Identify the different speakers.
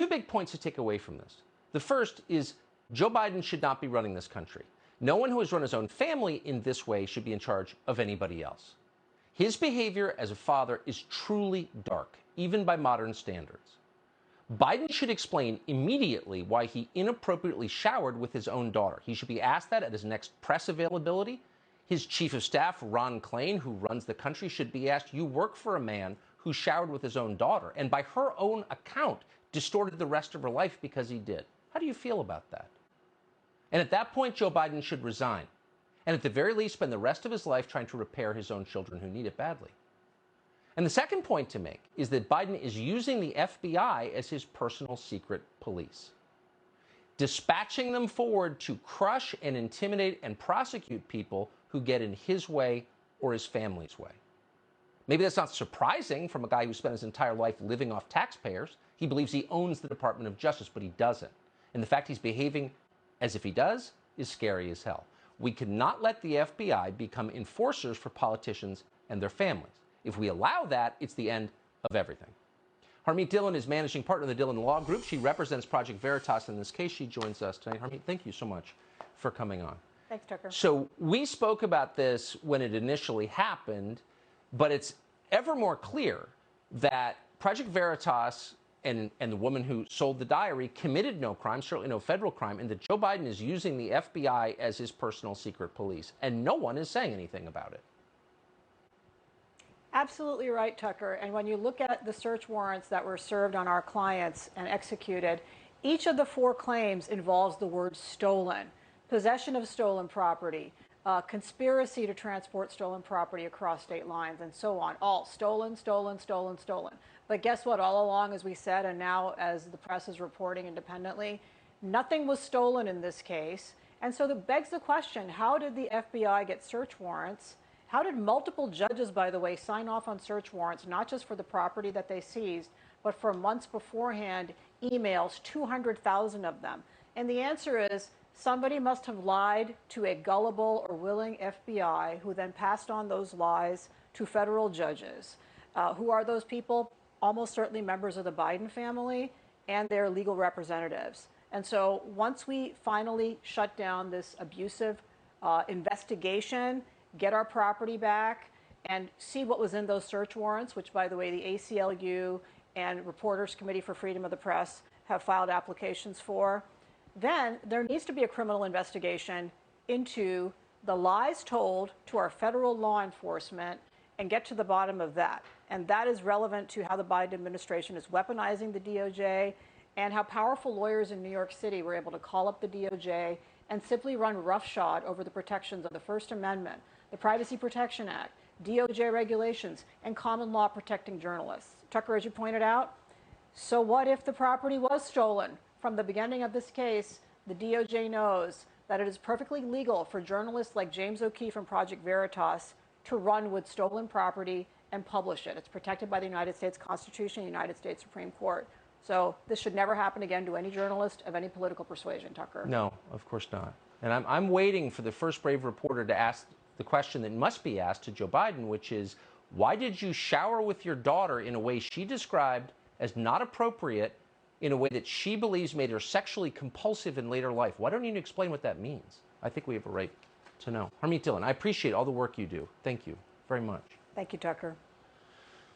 Speaker 1: Two big points to take away from this. The first is Joe Biden should not be running this country. No one who has run his own family in this way should be in charge of anybody else. His behavior as a father is truly dark, even by modern standards. Biden should explain immediately why he inappropriately showered with his own daughter. He should be asked that at his next press availability. His chief of staff, Ron Klain, who runs the country, should be asked, you work for a man who showered with his own daughter and by her own account distorted the rest of her life because he did. How do you feel about that? And at that point, Joe Biden should resign. And at the very least, spend the rest of his life trying to repair his own children who need it badly. And the second point to make is that Biden is using the FBI as his personal secret police, dispatching them forward to crush and intimidate and prosecute people who get in his way or his family's way. Maybe that's not surprising from a guy who spent his entire life living off taxpayers. He believes he owns the Department of Justice, but he doesn't. And the fact he's behaving as if he does is scary as hell. We cannot let the FBI become enforcers for politicians and their families. If we allow that, it's the end of everything. Harmeet Dillon is managing partner of the Dillon Law Group. She represents Project Veritas in this case. She joins us tonight. Harmeet, thank you so much for coming on.
Speaker 2: Thanks, Tucker.
Speaker 1: So we spoke about this when it initially happened, but it's ever more clear that Project Veritas and the woman who sold the diary committed no crime, certainly no federal crime, and that Joe Biden is using the FBI as his personal secret police, and no one is saying anything about it.
Speaker 2: Absolutely right, Tucker. And when you look at the search warrants that were served on our clients and executed, each of the 4 claims involves the word stolen, possession of stolen property, conspiracy to transport stolen property across state lines, and so on. All stolen, stolen, stolen, stolen. But guess what? All along, as we said, and now as the press is reporting independently, nothing was stolen in this case. And so that begs the question, how did the FBI get search warrants? How did multiple judges, by the way, sign off on search warrants, not just for the property that they seized, but for months beforehand, emails, 200,000 of them? And the answer is somebody must have lied to a gullible or willing FBI who then passed on those lies to federal judges. Who are those people? Almost certainly members of the Biden family and their legal representatives. And so once we finally shut down this abusive investigation, get our property back, and see what was in those search warrants, which, by the way, the ACLU and Reporters Committee for Freedom of the Press have filed applications for, then there needs to be a criminal investigation into the lies told to our federal law enforcement and get to the bottom of that. And that is relevant to how the Biden administration is weaponizing the DOJ and how powerful lawyers in New York City were able to call up the DOJ and simply run roughshod over the protections of the First Amendment, the Privacy Protection Act, DOJ regulations, and common law protecting journalists. Tucker, as you pointed out, so what if the property was stolen? From the beginning of this case, the DOJ knows that it is perfectly legal for journalists like James O'Keefe from Project Veritas to run with stolen property and publish it. It's protected by the United States Constitution and the United States Supreme Court. So this should never happen again to any journalist of any political persuasion, Tucker.
Speaker 1: No, of course not. And I'm waiting for the first brave reporter to ask the question that must be asked to Joe Biden, which is, why did you shower with your daughter in a way she described as not appropriate, in a way that she believes made her sexually compulsive in later life? Why don't you explain what that means? I think we have a right to know. Harmeet Dillon, I appreciate all the work you do. Thank you very much.
Speaker 2: Thank you, Tucker.